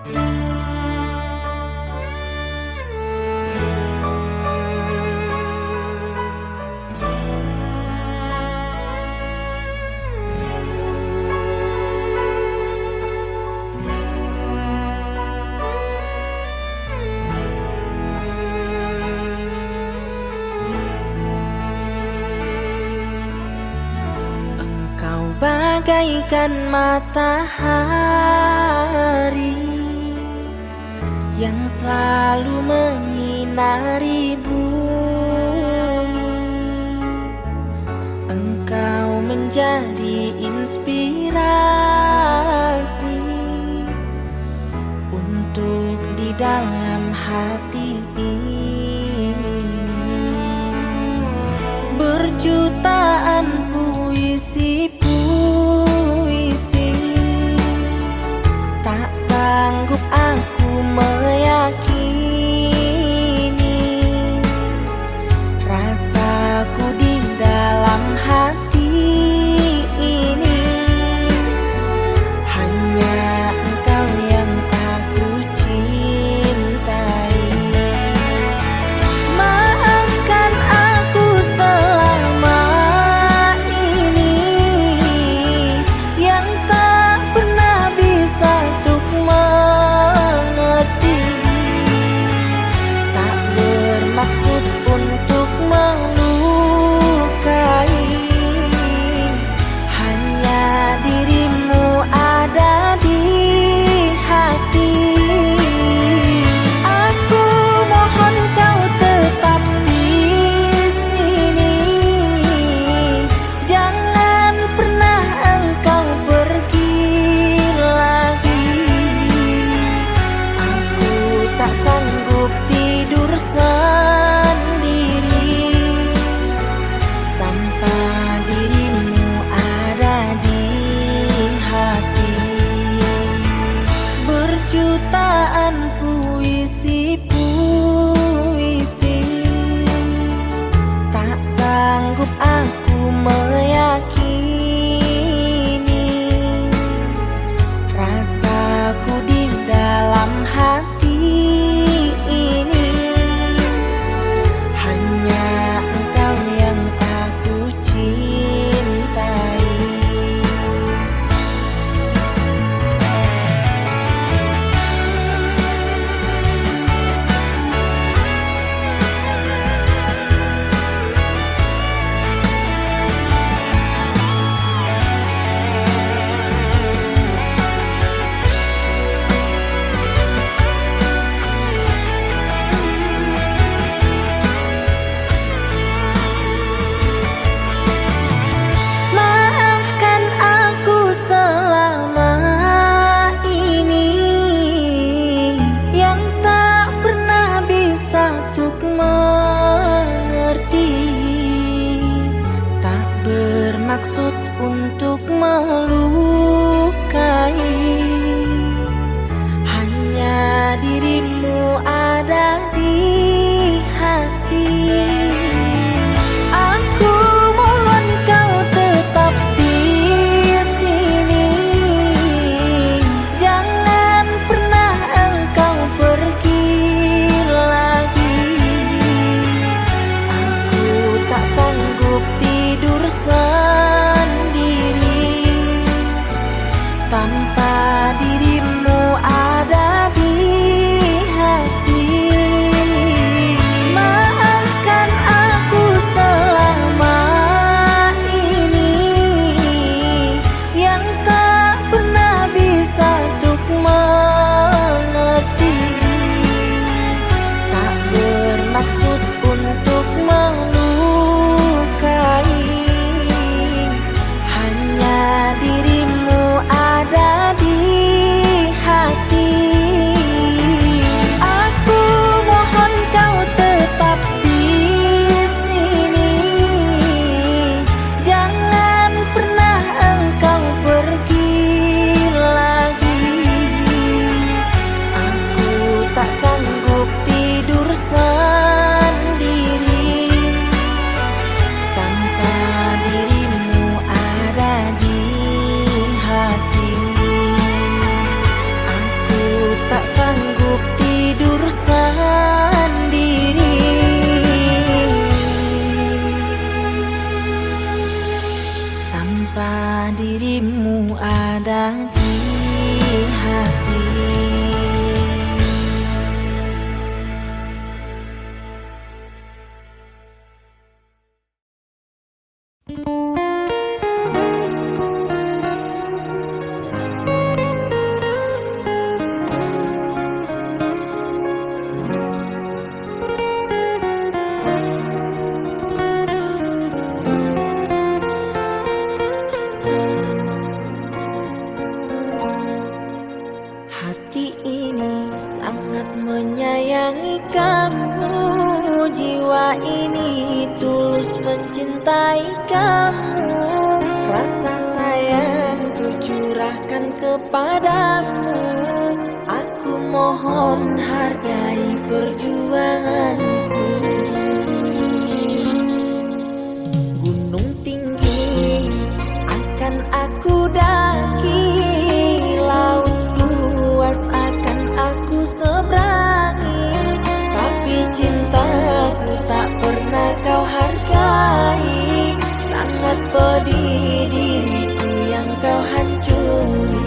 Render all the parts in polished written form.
Kau bagaikan matahari yang selalu menyinari bumi. Engkau menjadi inspirasi untuk di dalam hati ini. Berjutaan puisi tak sanggup aku meyakini rasaku di dalam hati ini. Hanya engkau yang aku cintai. Maafkan aku selama ini yang tak pernah bisa untuk mengerti. Tak bermaksud untuk melukai, hanya dirimu ada di hati. Aku mohon kau tetap di sini, jangan pernah engkau pergi lagi. Aku tak sanggup tidur sendiri tanpa dirimu ada di hati. Berjutaan puisi tak sanggup aku meyakini rasaku di dalam hati ini. Hanya engkau yang aku cintai. Maafkan aku selama ini yang tak pernah bisa untuk mengerti. Tak bermaksud untuk melukai, hanya dirimu ada di hati. Aku mohon kau tetap di sini, jangan pernah engkau pergi lagi. Aku tak sanggup tidur sendiri tanpa dirimu ada di hati. Maafkan aku selama ini yang tak pernah bisa untuk mengerti. Tak bermaksud untuk melukai, hanya dirimu ada di hati. dirimu ada di hati. Hati ini sangat menyayangi kamu, jiwa ini tulus mencintai kamu. Rasa sayang ku curahkan kepadamu, aku mohon hargai perjuanganku. Gunung tinggi akan aku daki, laut luas akan aku seberangi, tapi cintaku tak pernah kau hargai. Sangat pedih diriku yang kau hancuri.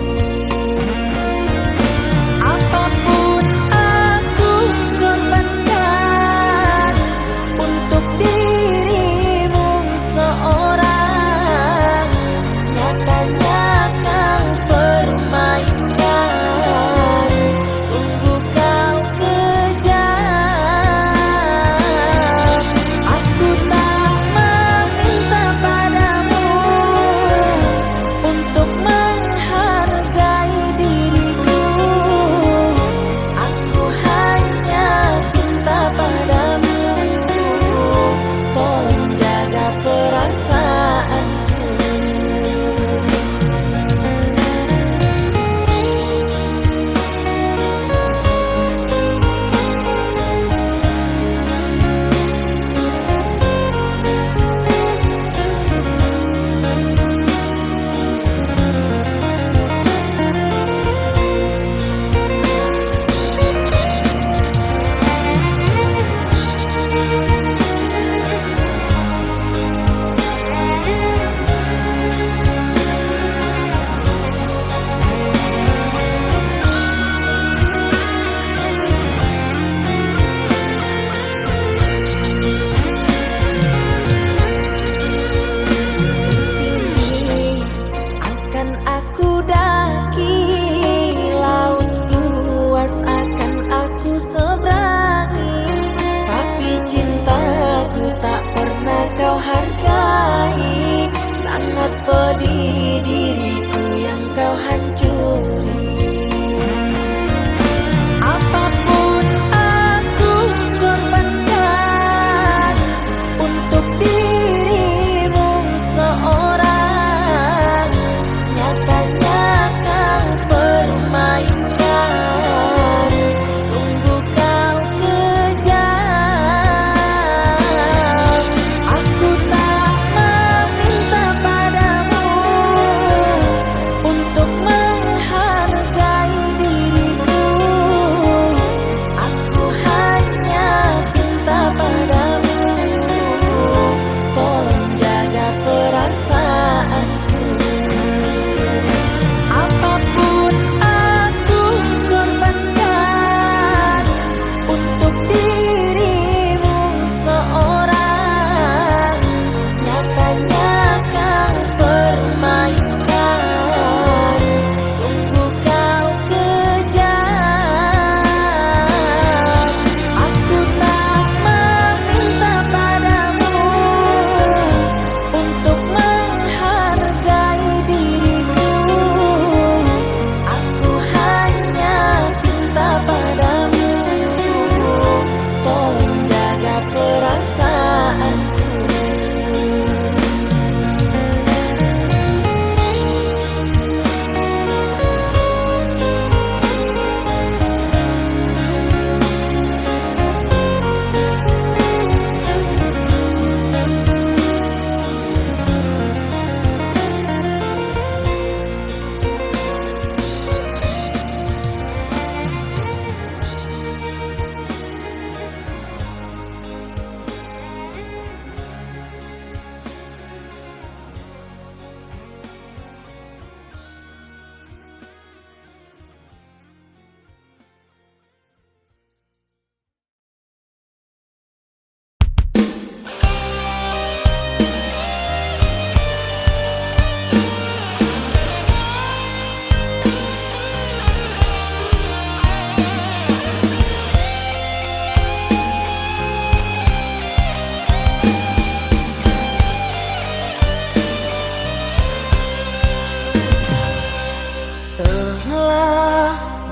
Apapun aku korbankan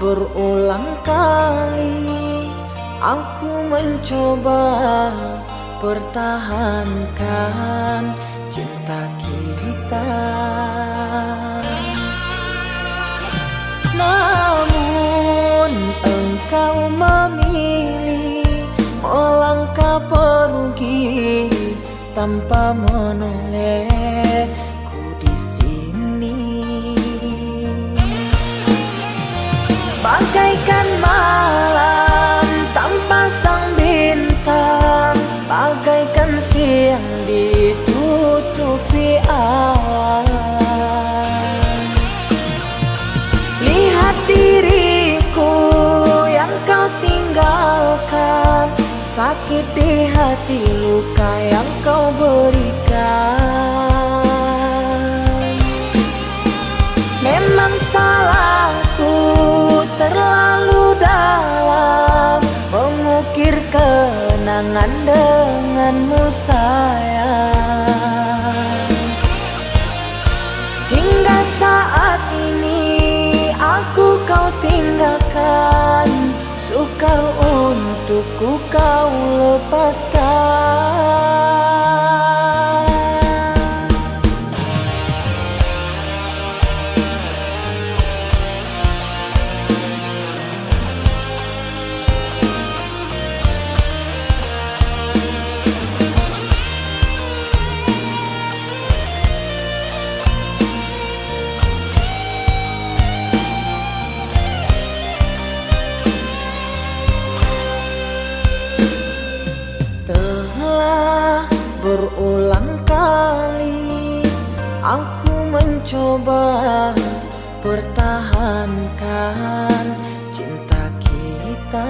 berulang kali aku mencoba pertahankan cinta kita, namun engkau memilih melangkah pergi tanpa menolehku di sini. Bagaikan malam tanpa sang bintang, bagaikan siang ditutupi awan. Lihat diriku yang kau tinggalkan, sakit di hati, luka yang kau berikan. Memang salahku terlalu dalam mengukir kenangan denganmu sayang. Hingga saat ini aku kau tinggalkan, sukar untukku kau lepaskan. Berulang kali aku mencoba pertahankan cinta kita,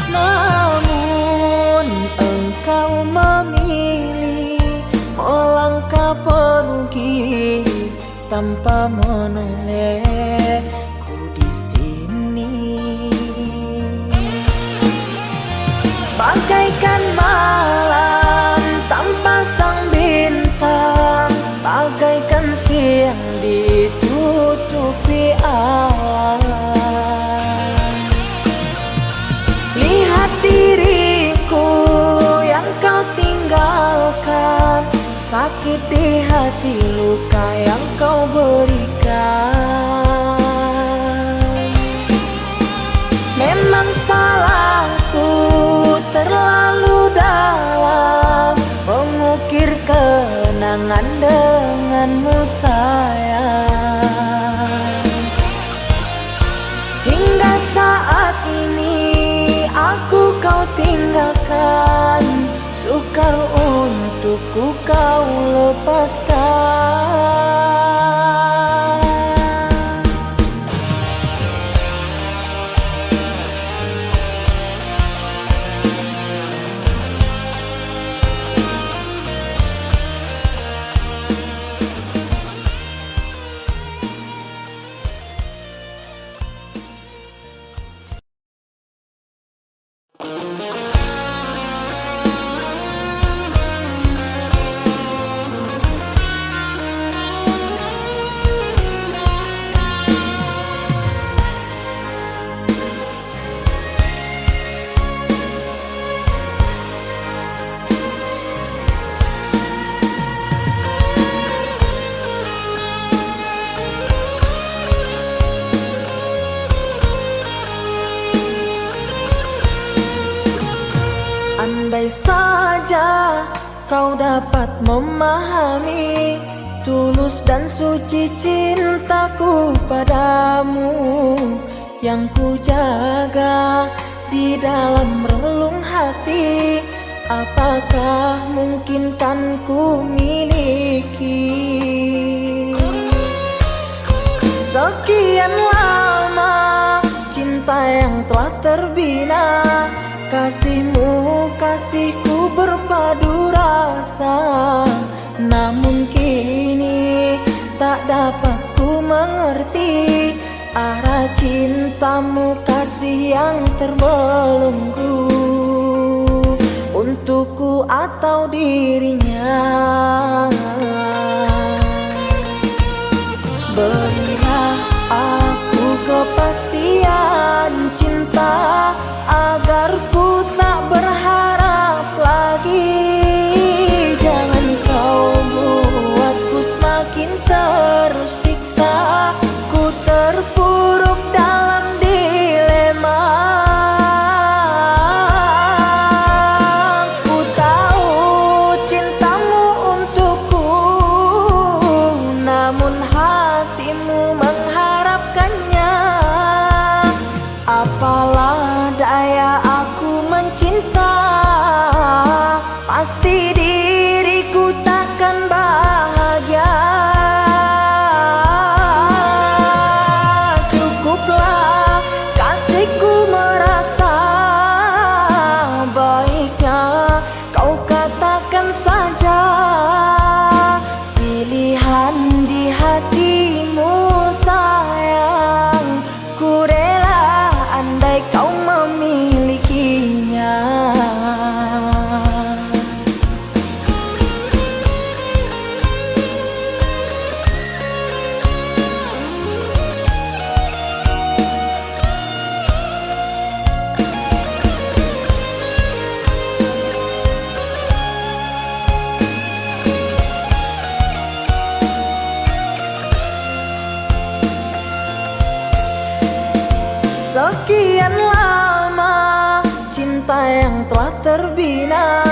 namun engkau memilih melangkah pergi tanpa menolehku di sini. Bagaikan malam tanpa sang bintang, bagaikan siang ditutupi awan. Lihat diriku yang kau tinggalkan, sakit di hati, luka yang kau berikan. Memang salahku terlalu dalam mengukir kenangan denganmu sayang. Hingga saat ini aku kau tinggalkan, sukar untukku kau lepaskan. Andai saja kau dapat memahami tulus dan suci cintaku padamu, yang ku jaga di dalam relung hati, apakah mungkin kan ku miliki? Sekian lama cinta yang telah terbina, kasihmu, kasihku berpadu rasa, namun kini tak dapat ku mengerti arah cintamu, kasih yang terbelenggu untukku atau dirinya. Beri semakin tersiksa. Ku terpuruk dalam dilema. Ku tahu cintamu untukku, namun hatimu mengharapkannya. Apalah daya aku mencinta, pasti diriku takkan bahagia. Cukuplah kasihku merasa, baiknya kau katakan saja pilihan di hatimu sayang. Ku rela andai kau memilikinya. Sekian lama cinta yang telah terbina,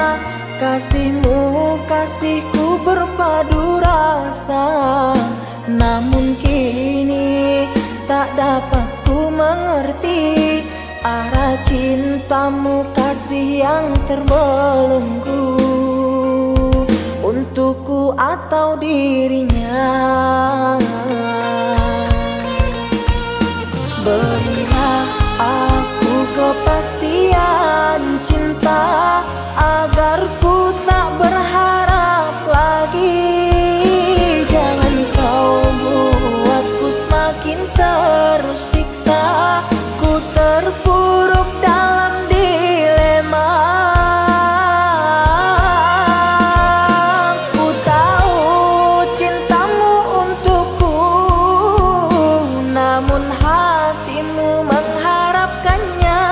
kasihmu kasihku berpadu rasa. Namun kini tak dapat ku mengerti arah cintamu, kasih yang terbelenggu untukku atau dirinya. Berilah aku kepastian cinta, agar ku tak berharap lagi. Jangan kau buatku semakin tersiksa. Ku terpuruk dalam dilema. Ku tahu cintamu untukku, namun hatimu mengharapkannya.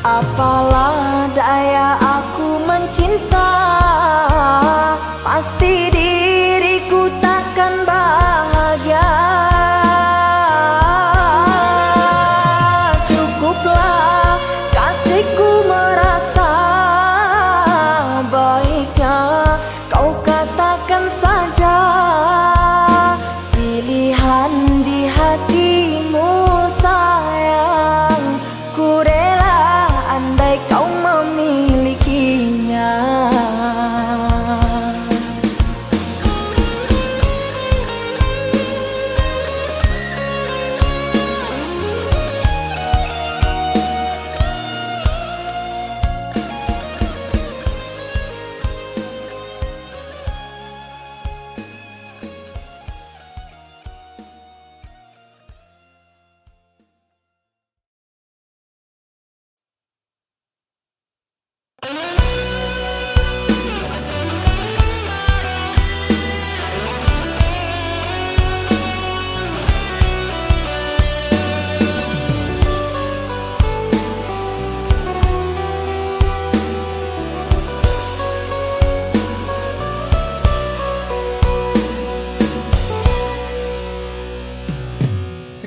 Apalah daya aku mencinta, pasti diriku takkan bahagia. Cukuplah kasihku merasa, baiknya kau katakan saja pilihan di hatimu sayang. Ku rela andai kau memilikinya.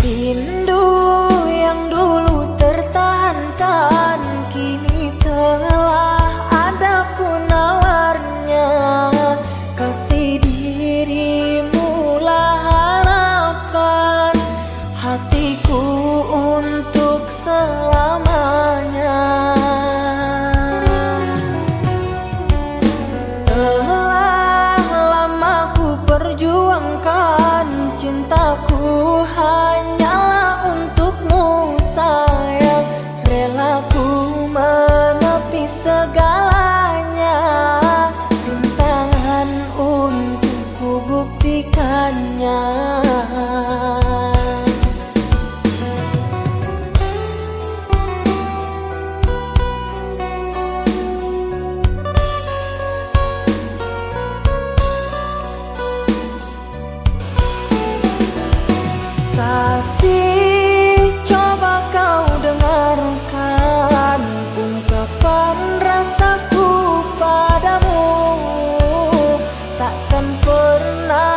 Rindu yang dulu tertahankan, kini telah ada penawarnya. Kasih dirimu lah harapan hatiku untuk selamanya. Telah lama ku perjuangkan cintaku hanyalah untukmu sayang. Rela ku menepi segalanya, rintangan untuk ku buktikannya. Kasih, coba kau dengarkan ungkapan rasaku padamu. Takkan pernah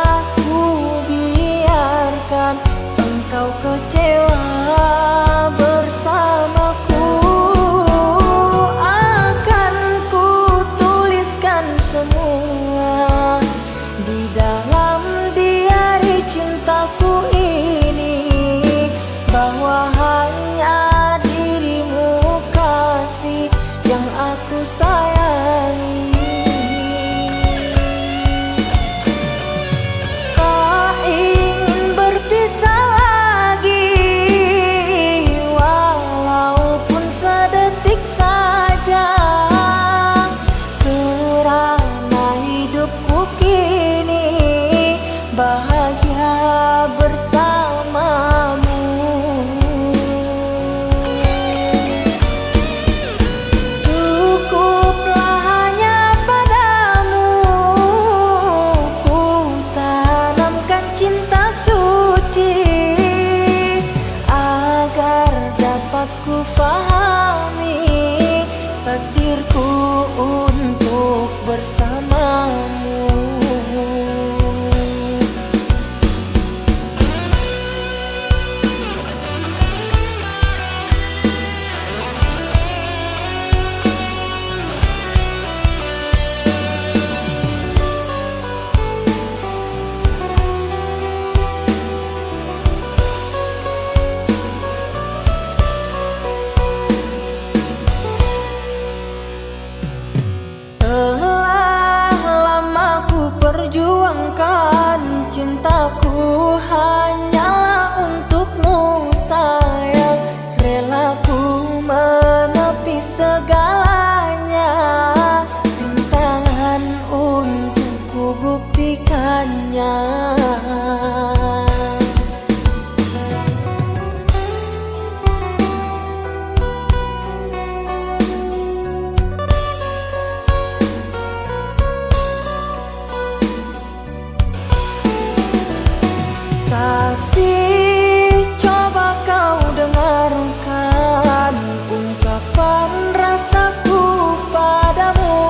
Kasih, coba kau dengarkan ungkapan rasaku padamu.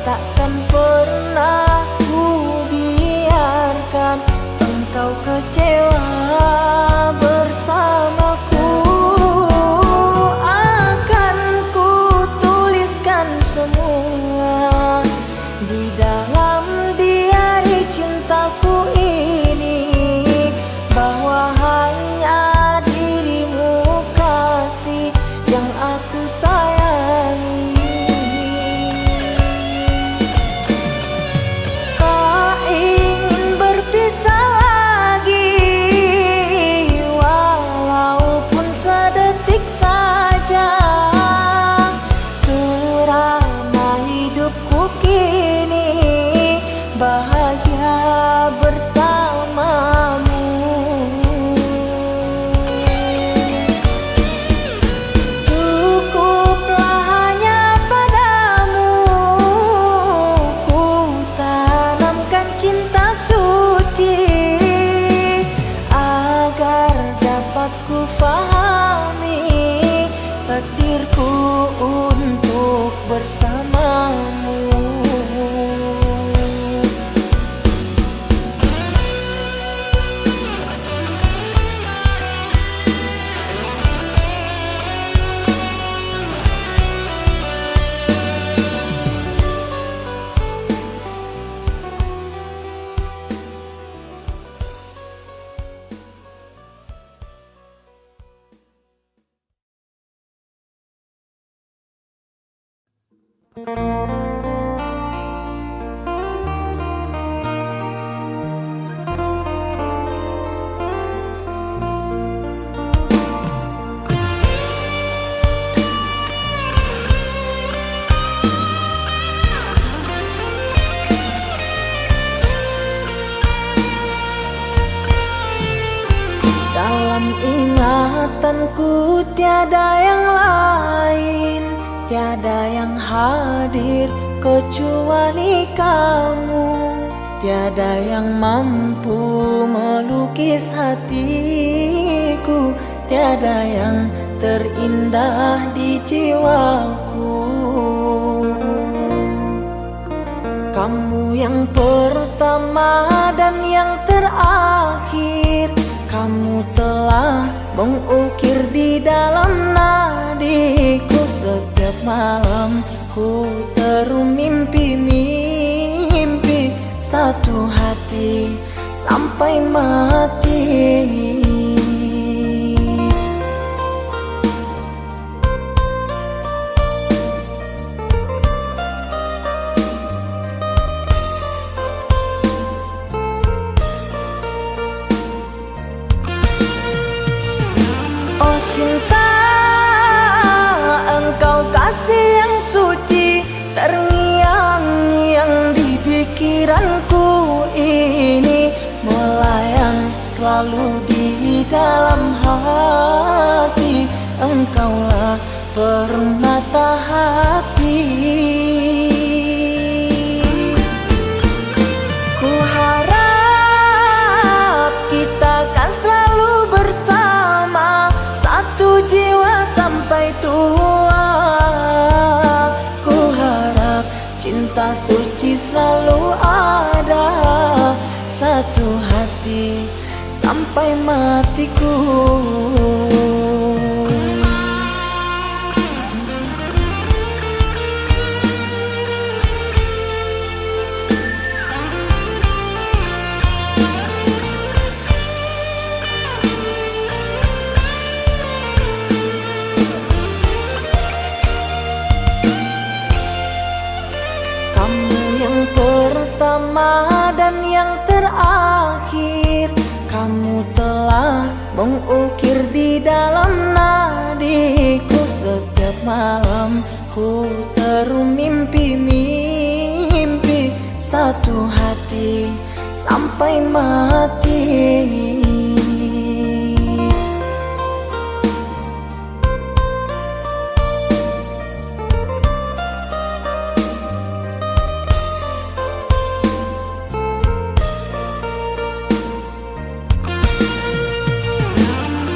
Takkan pernah ku biarkan engkau kecewa bersamaku. Akan ku tuliskan semua di dalam diari cintaku ini, bahwa hanya dirimu kasih yang aku sayangi. Tak ingin berpisah lagi, walaupun sedetik saja, kerana hidupku kini bahagia bersamamu. Cukuplah hanya padamu ku tanamkan cinta suci, agar dapat ku fahami takdirku untuk bersamamu. Dalam ingatanku tiada yang lain, tiada yang hadir kecuali kamu. Tiada yang mampu melukis hatiku, tiada yang terindah di jiwaku. Kamu yang pertama dan yang terakhir, kamu telah mengukir di dalam nadiku. Setiap malam ku terum mimpi-mimpi satu hati sampai mati. Oh cinta, engkau kasih yang suci, terngiang-ngiang di pikiranku ini, melayang selalu di dalam hati. Engkaulah permata hati. Ku harap kita kan selalu bersama, satu jiwa sampai tua. Ku harap cinta suci selalu ada, satu hati sampai matiku. Pertama dan yang terakhir, kamu telah mengukir di dalam nadiku. Setiap malam ku terum mimpi-mimpi satu hati sampai mati.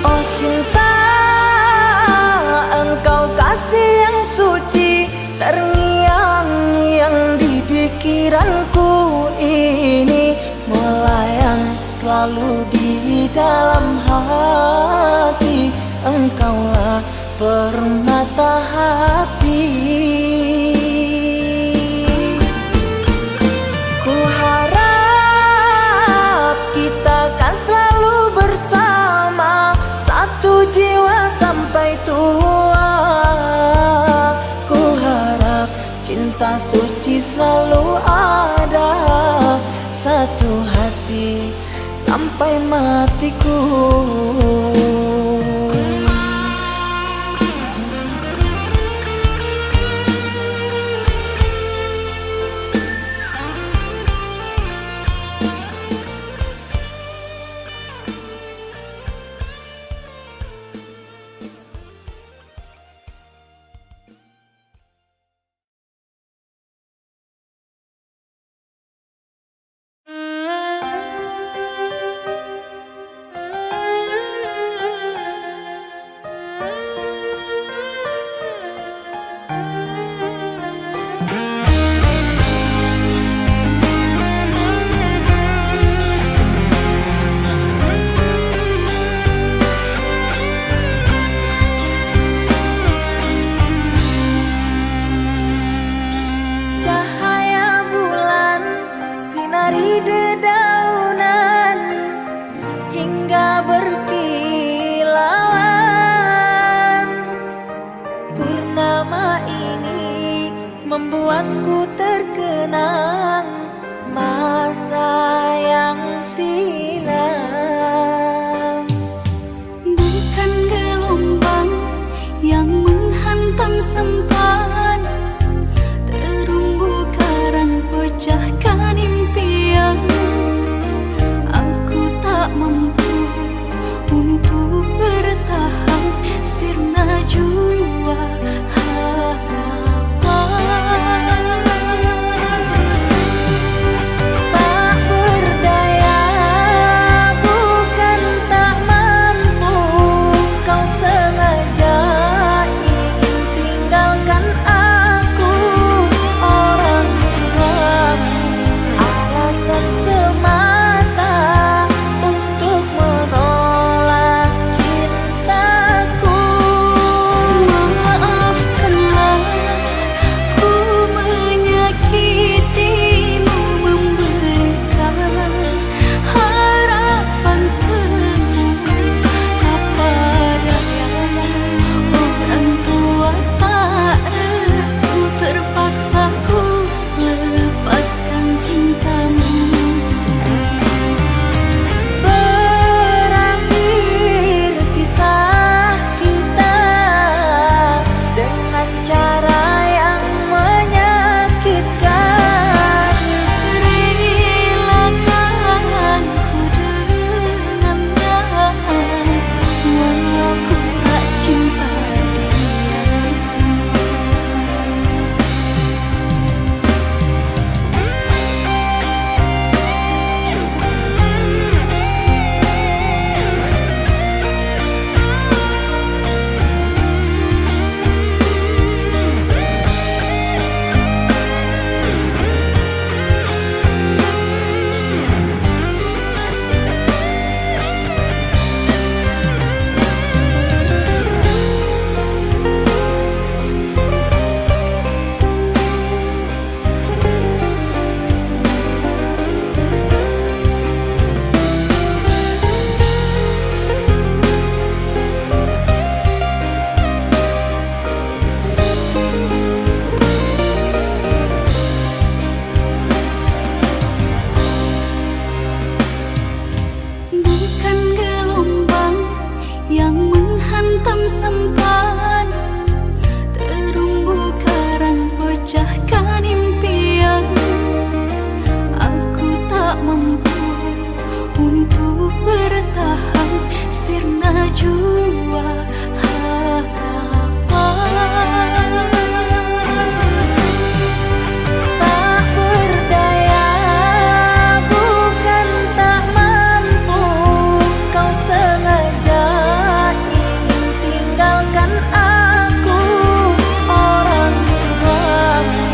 Oh cinta, engkau kasih yang suci, terngiang-ngiang di pikiranku ini, melayang selalu di dalam hati. Engkaulah permata hati. Ku harap kita kan selalu bersama, satu jiwa sampai tua. Ku harap cinta suci selalu ada, satu hati sampai matiku. Membuatku terkenang masa yang silam. Bukan gelombang yang menghantam sampan, terumbu karang pecahkan impian. Aku tak mampu untuk bertahan, sirna jua harapan. bertahan sirna jua harapan. Tak berdaya, bukan tak mampu, kau sengaja ingin tinggalkan aku. Orang tuamu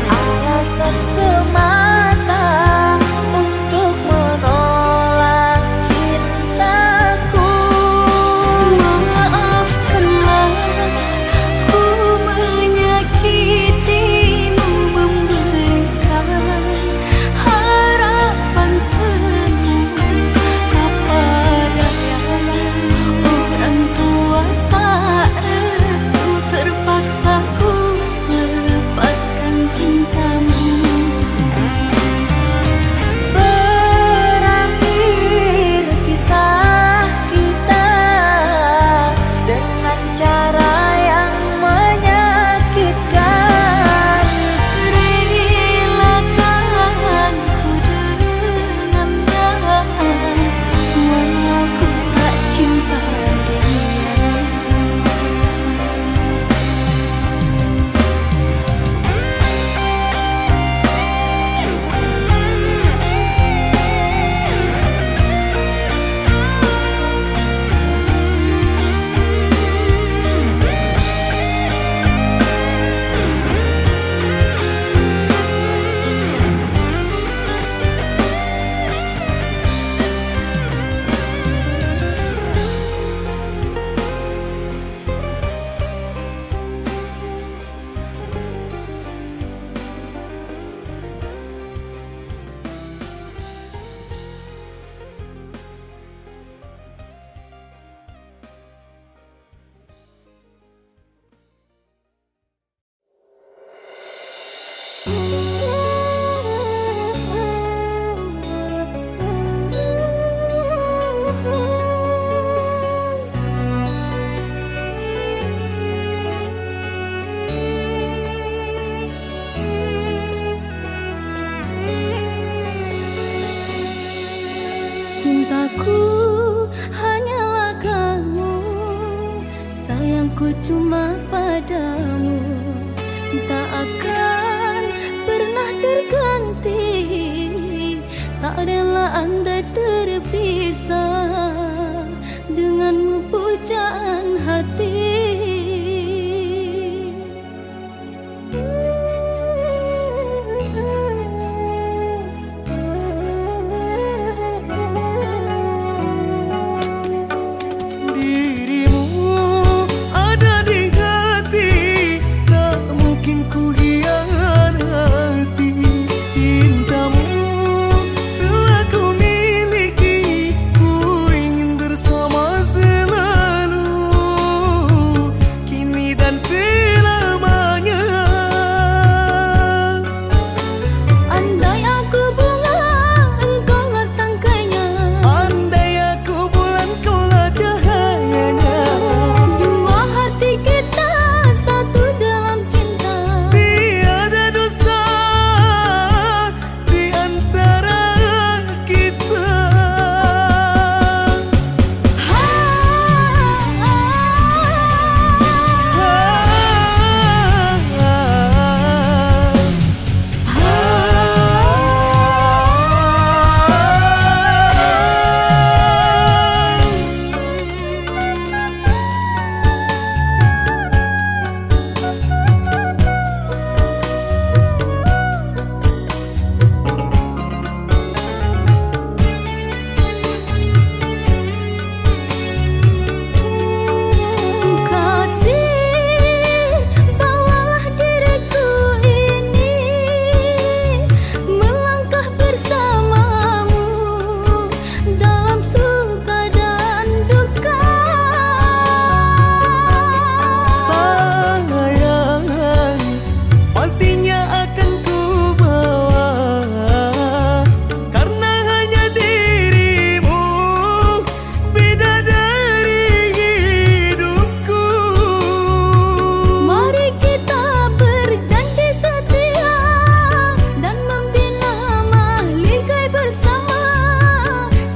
alasan semata untuk menolak cintaku. Maafkanlah ku menyakitimu, memberikan harapan semu. Apa daya orang tua tak restu, terpaksa ku melepaskan cintamu. Berakhir kisah kita dengan cara yang menyakitkan. Relakan ku dengannya, walau ku tak cinta dia. Cintaku hanyalah kamu, sayangku cuma padamu, tak akan pernah terganti. Tak rela andai terpisah denganmu pujaan hati. Dirimu ada di hati, tak mungkin ku hianati. Cintamu telah ku miliki, ku ingin bersama selalu.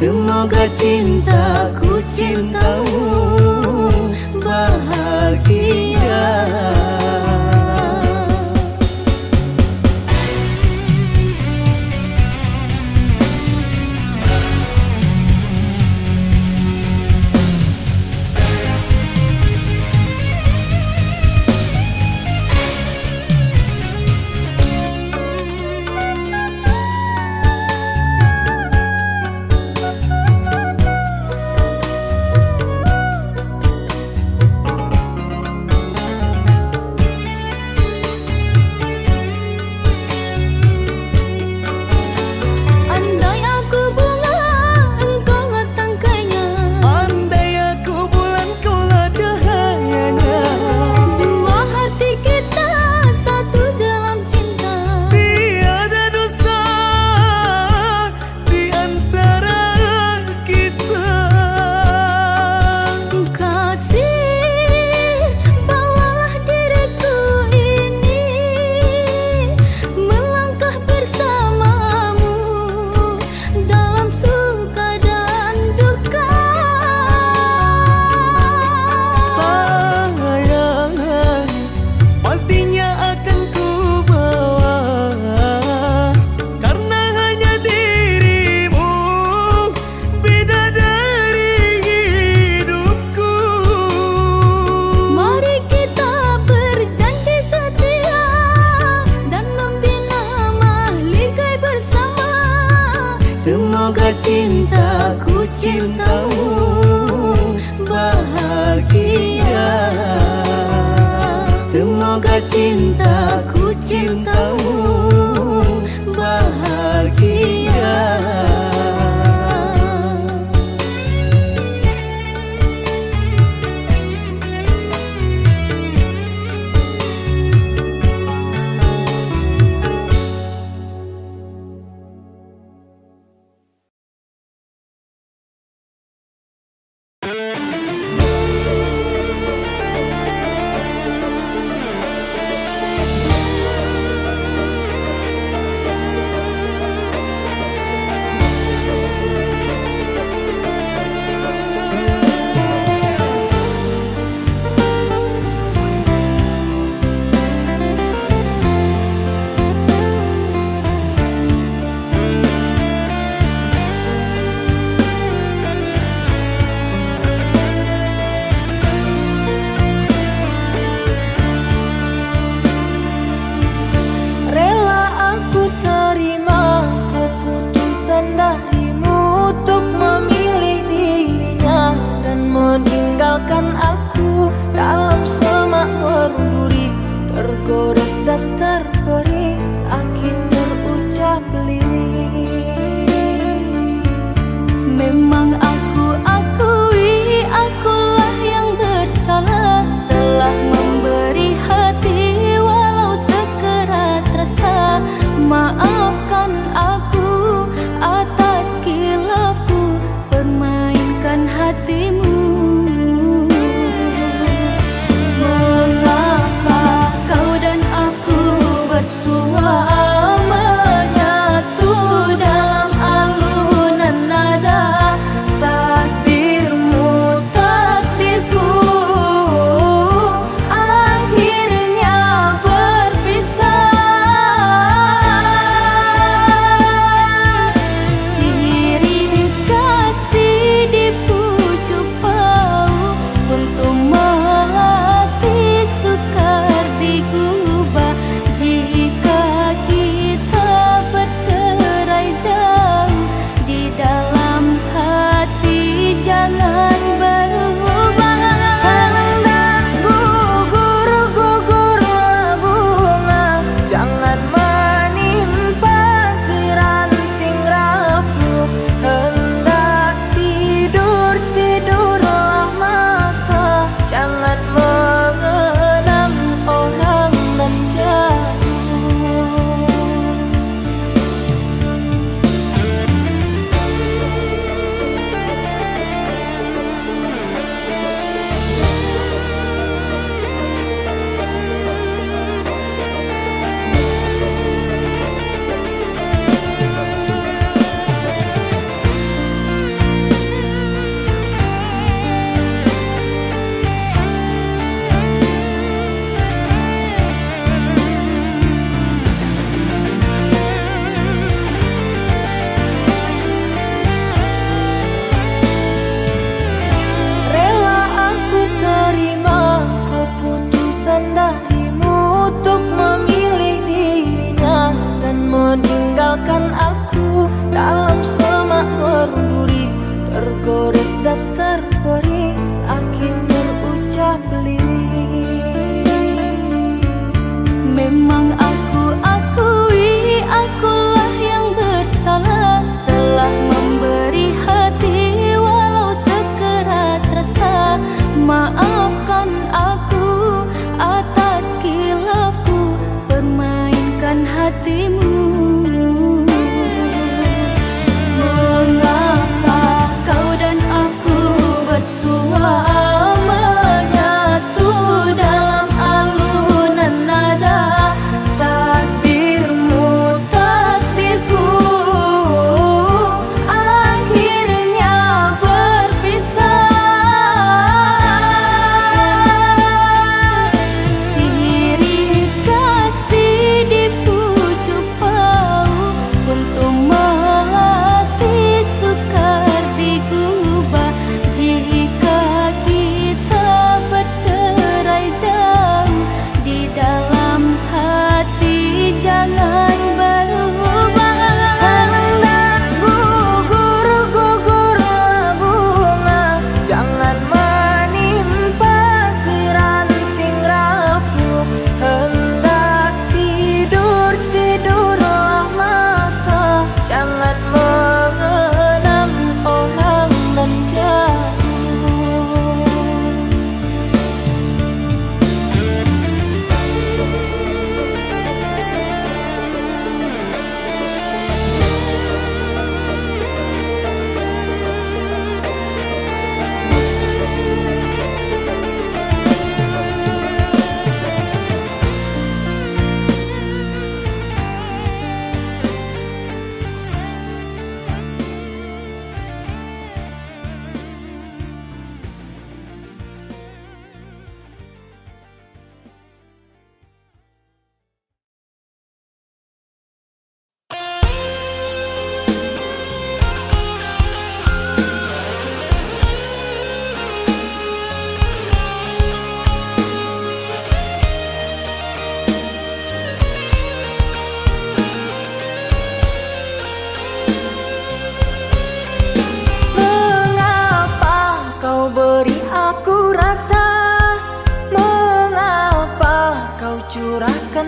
Semoga cintaku cintamu bahagia. Andai aku bunga, engkaulah tangkainya. Andai aku bulan, kaulah cahayanya. Dua hati kita satu dalam cinta. Tiada dusta di antara kita. Kasih, bawalah diriku ini melangkah bersamamu dalam suka dan duka. Sayang, pastinya akan ku bawa, karena hanya dirimu bidadari hidupku. Mari kita berjanji setia dan membina mahligai bersama. Semoga cintaku cintamu bahagia. Semoga cintaku cintamu bahagia.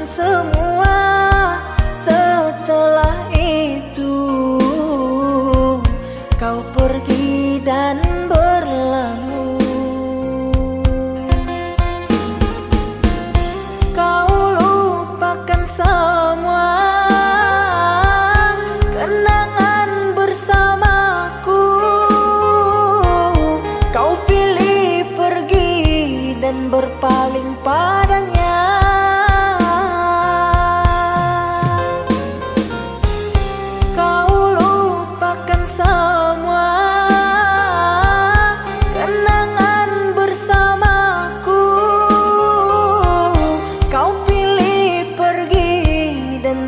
semua. Setelah itu kau pergi dan berlalu. Kau lupakan semua kenangan bersamaku. Kau pilih pergi dan berpaling padanya.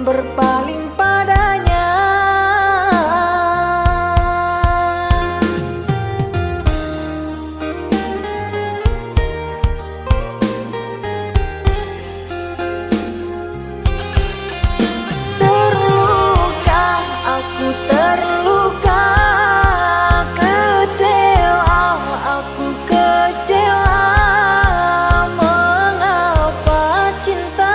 Berpaling padanya. Terluka, aku terluka. Kecewa, aku kecewa. Mengapa cinta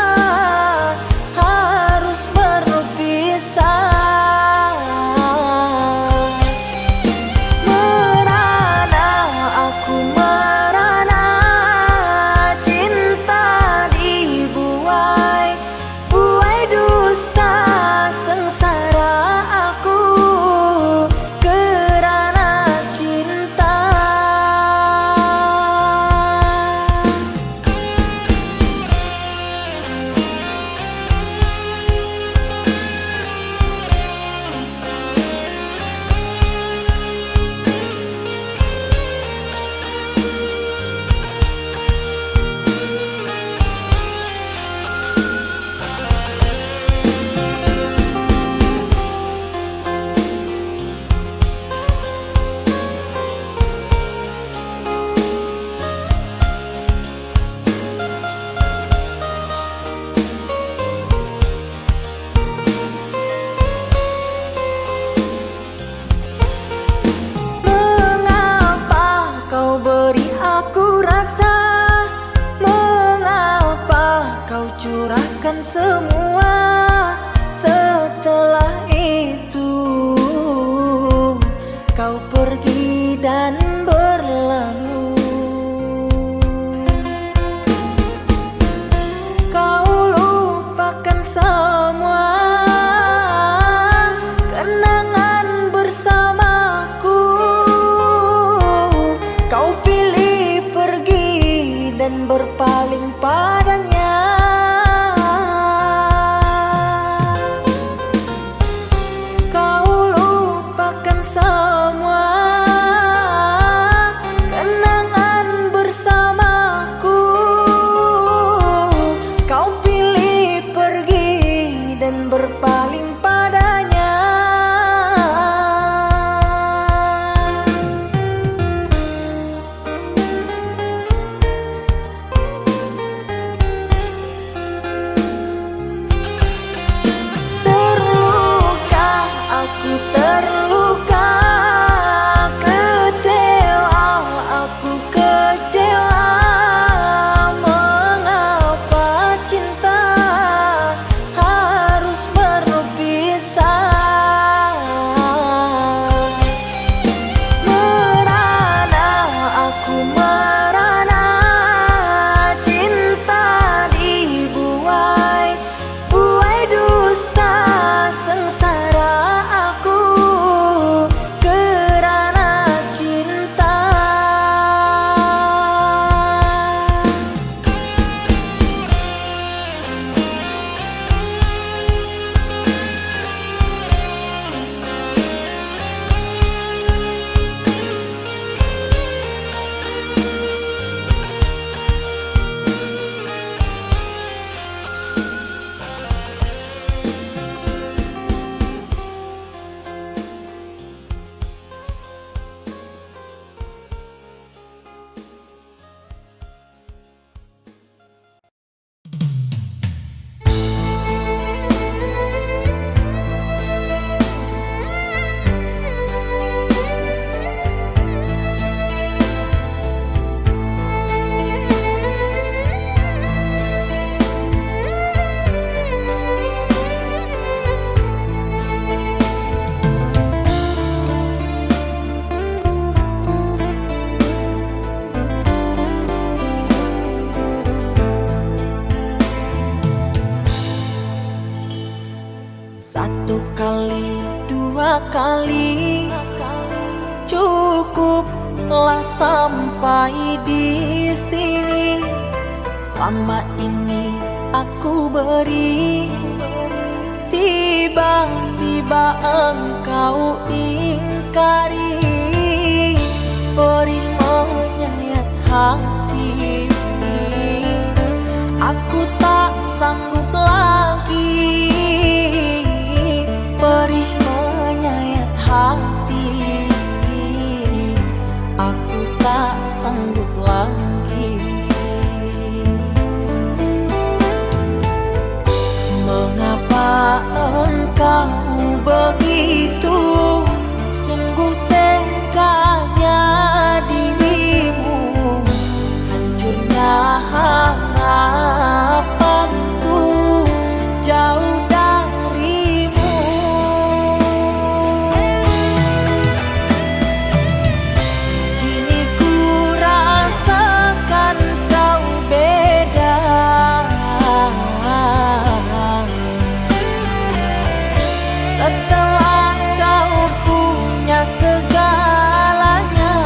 Aku rasa, mengapa kau curahkan semua. Setelah itu kau pergi dan berlalu. Kau lupakan semua kenangan bersamaku. Kau pilih pergi dan berpaling padanya. Kau lupakan semua cukuplah sampai di sini. Selama ini aku beri, tiba-tiba engkau ingkari. Perih menyayat hati, aku tak sanggup lagi. Perih menyayat hati, aku tak sanggup lagi. Mengapa engkau begitu sungguh teganya dirimu? Hancurnya harapanku jauh darimu. Kini ku rasakan kau beda. Setelah kau punya segalanya,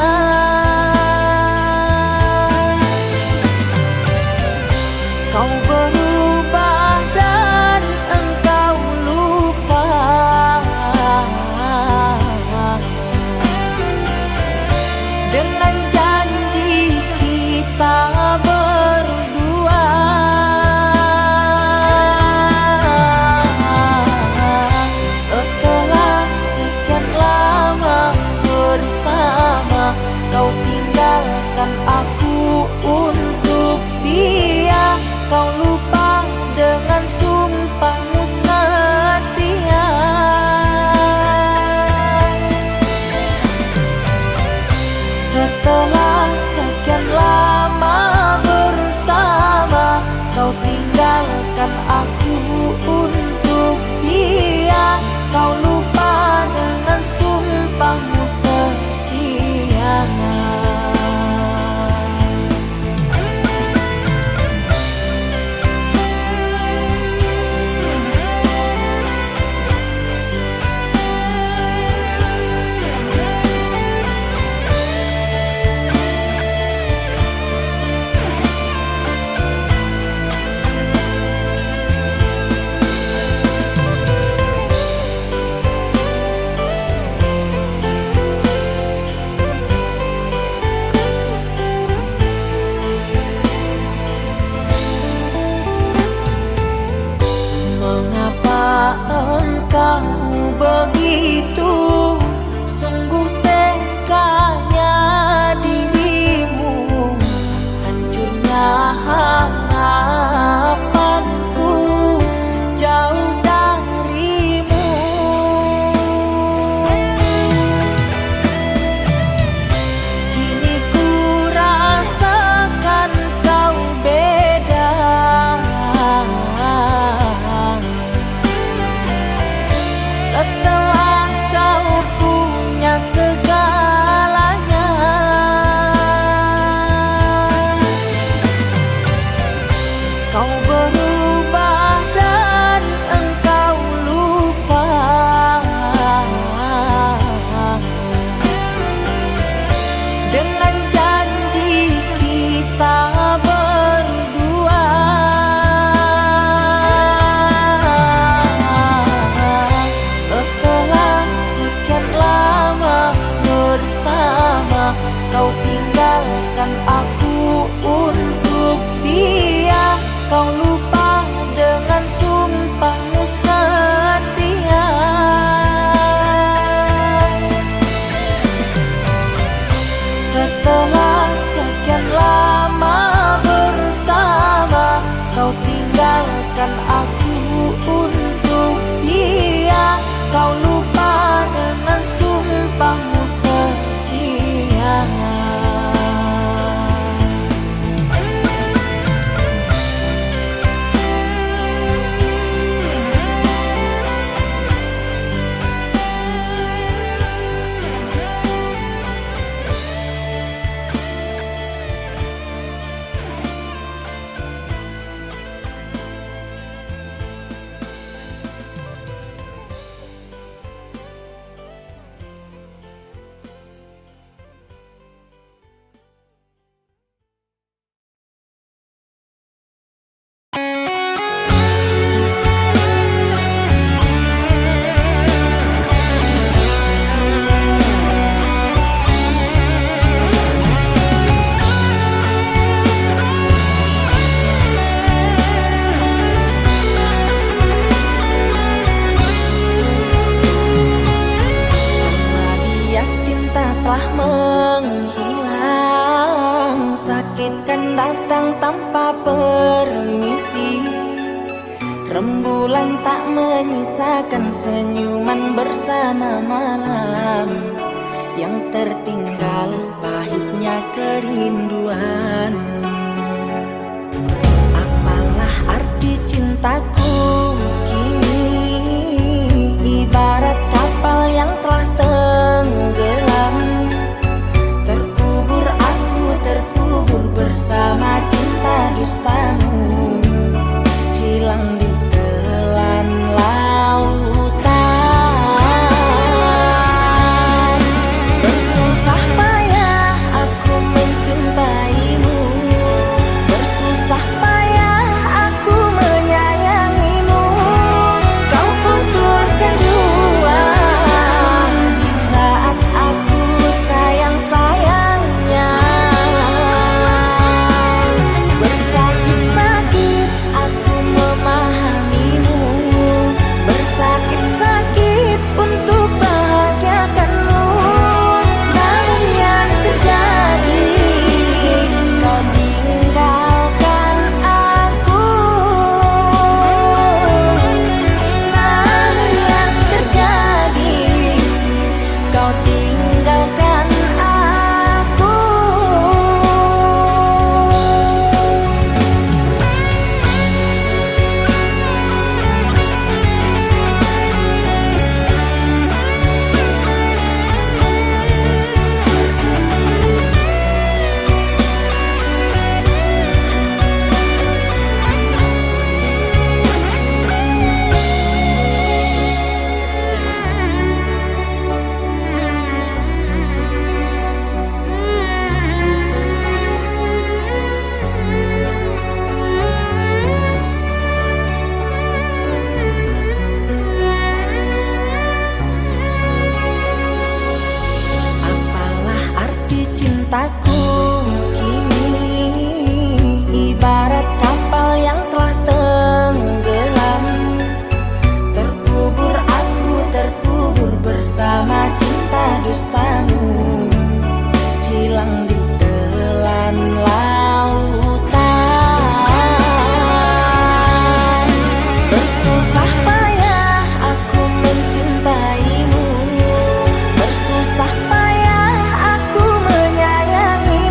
kau berubah dan engkau lupa dengan janji kita berdua. Setelah sekian lama bersama, kau tinggalkan aku untuk dia. Kau lupa dengan sumpahmu setia. Setelah sekian lama bersama, kau tinggalkan aku untuk dia. Kau lupa dengan sumpahmu setia. Mengapa engkau begitu sungguh teganya dirimu? Hancurnya harapanku jauh darimu. Kini ku rasakan kau beda. Setelah kau punya segalanya, kau berubah dan engkau lupa dengan janji kita berdua. Setelah sekian lama bersama, kau tinggalkan aku untuk dia. Kau lupa dengan sumpahmu setia. Setelah sekian lama bersama, kau tinggalkan aku untuk dia. Kau lupa dengan sumpahmu setia. telah menghilang, sakit kan datang tanpa permisi. Rembulan tak menyisakan senyuman bersama malam yang tertinggal, pahitnya kerinduan. Apalah arti cintaku kini, ibarat kapal yang telah tenggelam. Terkubur aku, terkubur bersama cinta dustamu, hilang di telan lautan. Bersusah payah aku mencintaimu, bersusah payah aku menyayangimu. Kau putuskan jua di saat aku sayang-sayangnya. Bersakit-sakit aku memahamimu, bersakit-sakit untuk bahagiakanmu. Namun yang terjadi, kau tinggalkan aku. Namun yang terjadi, kau tinggalkan aku. Apalah arti cintaku kini, ibarat kapal yang telah tenggelam. Terkubur aku, terkubur bersama cinta dustamu, hilang di telan lautan. Bersusah payah aku mencintaimu, bersusah payah aku menyayangimu.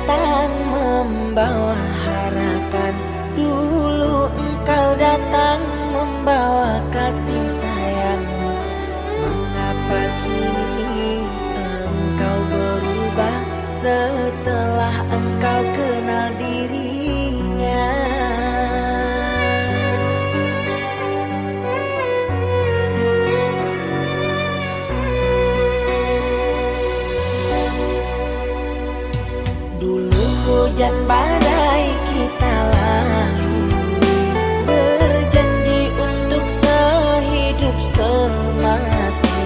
datang membawa harapan. Dulu engkau datang membawa kasih sayang. Mengapa kini engkau berubah setelah engkau kenal dirinya? Dulu hujan badai kita lalui, berjanji untuk sehidup semati.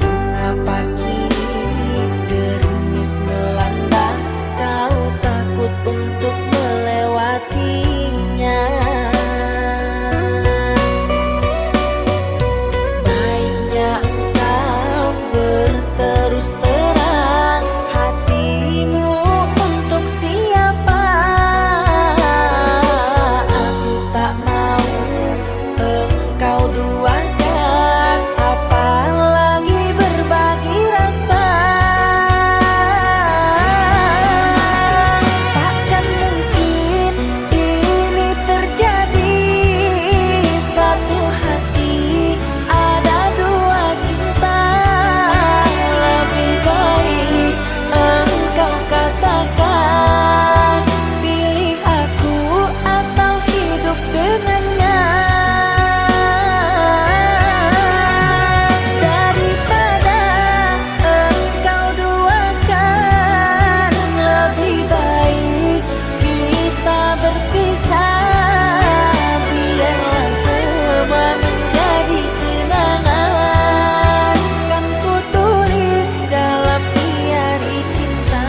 Mengapa kini gerimis melanda, kau takut untuk melewatinya? Baiknya engkau berterus terang hatimu untuk siapa. Aku tak mau engkau duakan, apalagi berbagi rasa. Takkan mungkin ini terjadi, satu hati ada dua cinta. Lebih baik engkau katakan, pilih aku atau hidup dengannya. Daripada engkau duakan, lebih baik kita berpisah. Biarlah semua menjadi kenangan, kan ku tulis dalam diari cinta.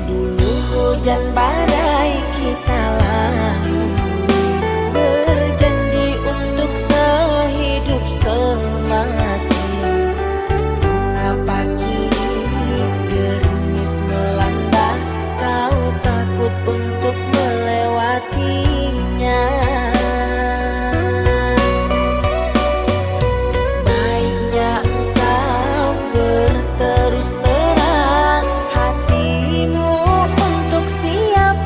Dulu hujan badai kita lalui, berjanji untuk sehidup semati. Mengapa kini gerimis melanda, kau takut untuk melewatinya? Baiknya engkau berterus terang hatimu untuk siapa.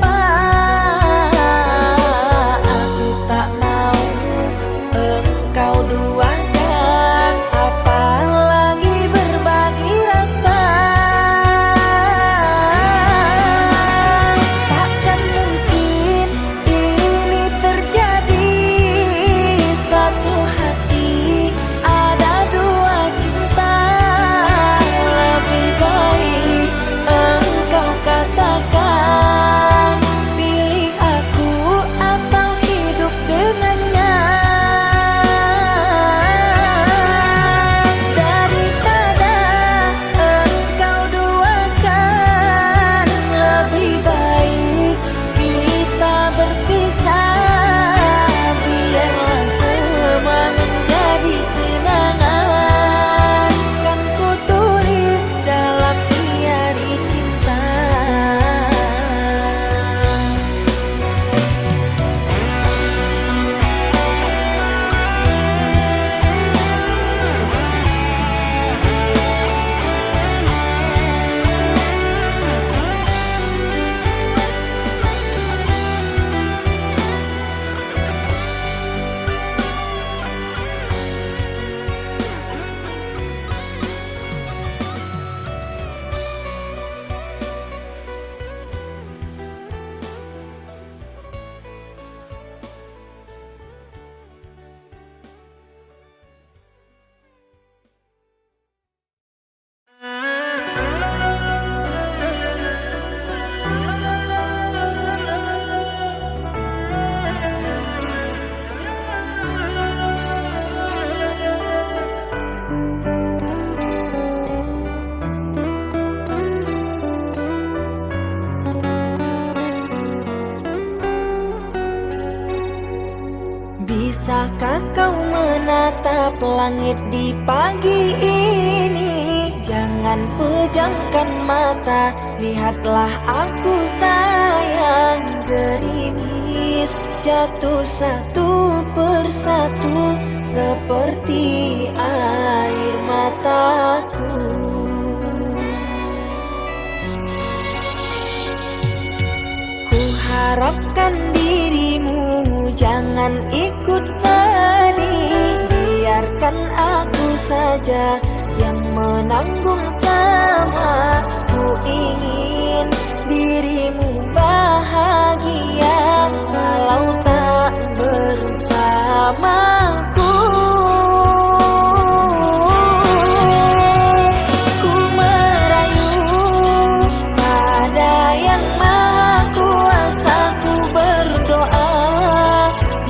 Bisakah kau menatap langit di pagi ini? Jangan pejamkan mata, lihatlah aku sayang. Gerimis jatuh satu persatu seperti air mataku. Ku harapkan dirimu jangan ikut sedih, biarkan aku saja yang menanggung semua. Ku ingin dirimu bahagia walau tak bersamaku. Ku merayu pada yang maha kuasa, ku berdoa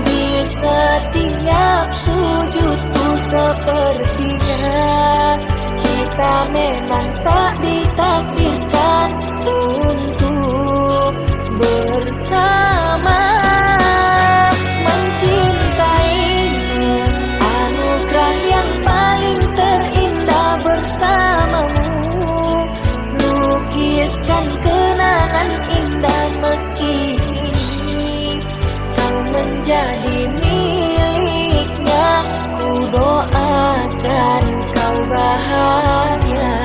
di setiap sujudku. Sepertinya kita memang tak ditakdirkan untuk bersama. Mencintaimu anugerah yang paling terindah bersamamu. Lukiskan kenangan indah meski kini kau menjadi miliknya. Ku doakan kau bahagia.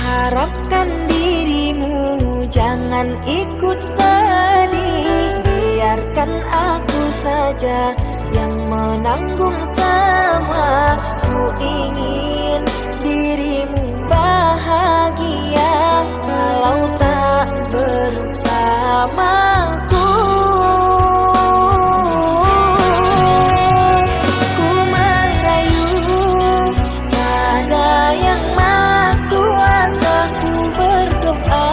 Harapkan dirimu jangan ikut sedih, biarkan aku saja yang menanggung semua. Ku ingin dirimu bahagia walau tak bersamaku. Ku merayu pada yang maha kuasa, ku berdoa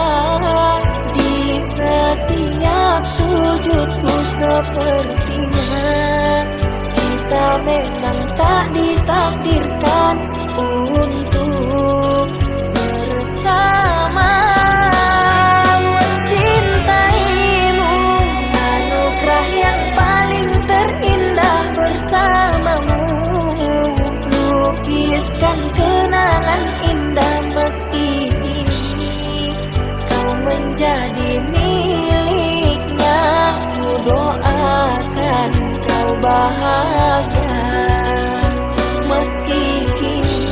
di setiap sujudku. Sepertinya kita memang tak ditakdirkan untuk bersama. Mencintaimu anugerah yang paling terindah bersamamu. Lukiskan kenangan indah meski kini kau menjadi miliknya. Ku doakan kau bahagia meski kini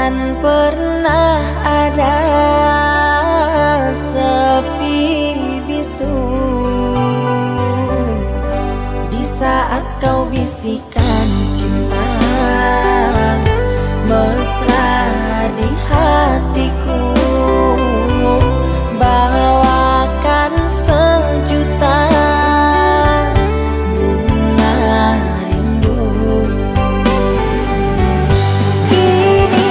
Takkan pernah ada sepi bisu di saat kau bisikan cinta mesra di hatiku. Bawakan sejuta bunga rindu. Kini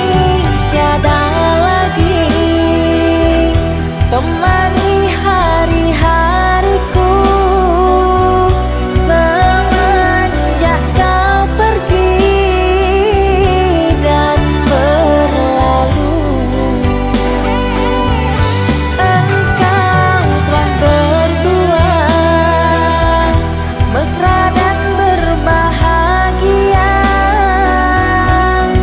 tiada lagi temani hari-hariku semenjak kau pergi dan berlalu. Engkau telah berdua mesra dan berbahagia,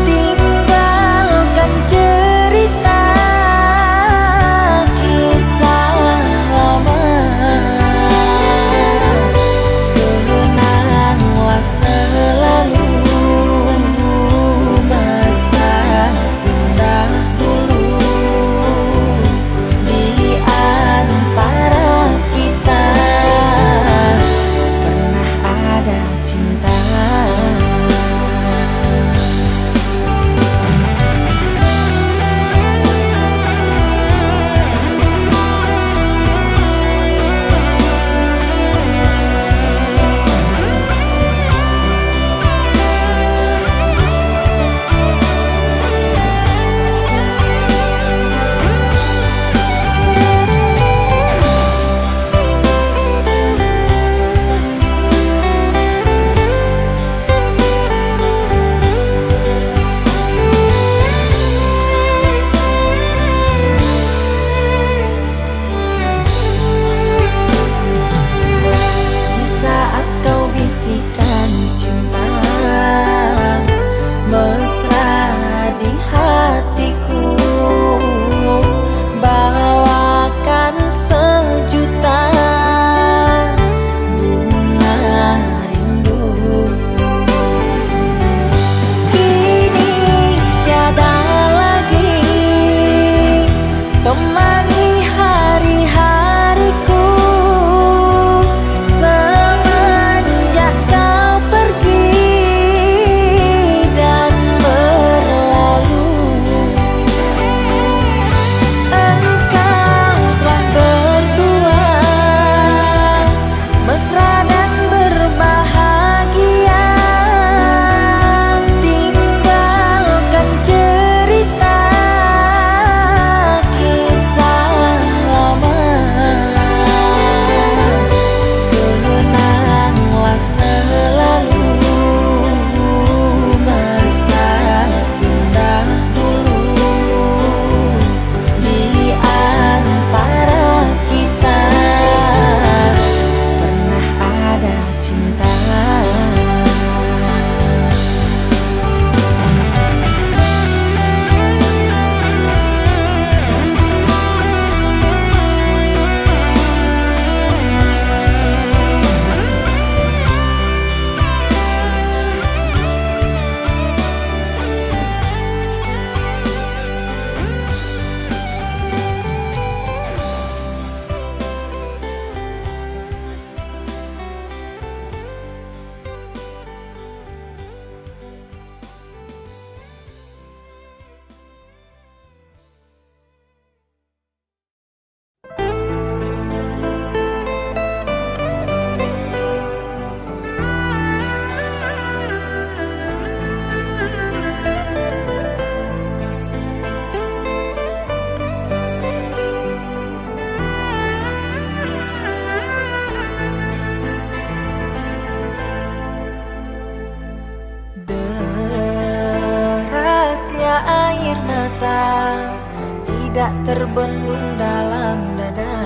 tinggalkan cerita kisah lama. Kenanglah selalu masa indah dulu di antara kita. Pernah ada cinta. Di saat kau bisikan cinta mesra di hatiku, bawakan sejuta bunga rindu. Kini tiada lagi temani hari-hariku semenjak kau pergi dan berlalu. Engkau telah berdua mesra dan berbahagia, tinggalkan cerita kisah lama. Kenanglah selalu masa indah dulu di antara kita. Pernah ada cinta. Derasnya air mata tidak terbendung dalam dada.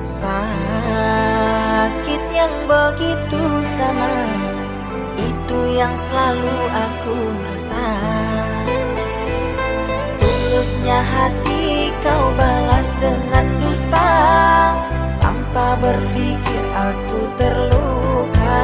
Sakit yang begitu sama, itu yang selalu aku rasa. Tulusnya hati kau balas dengan dusta, tanpa berpikir aku terluka.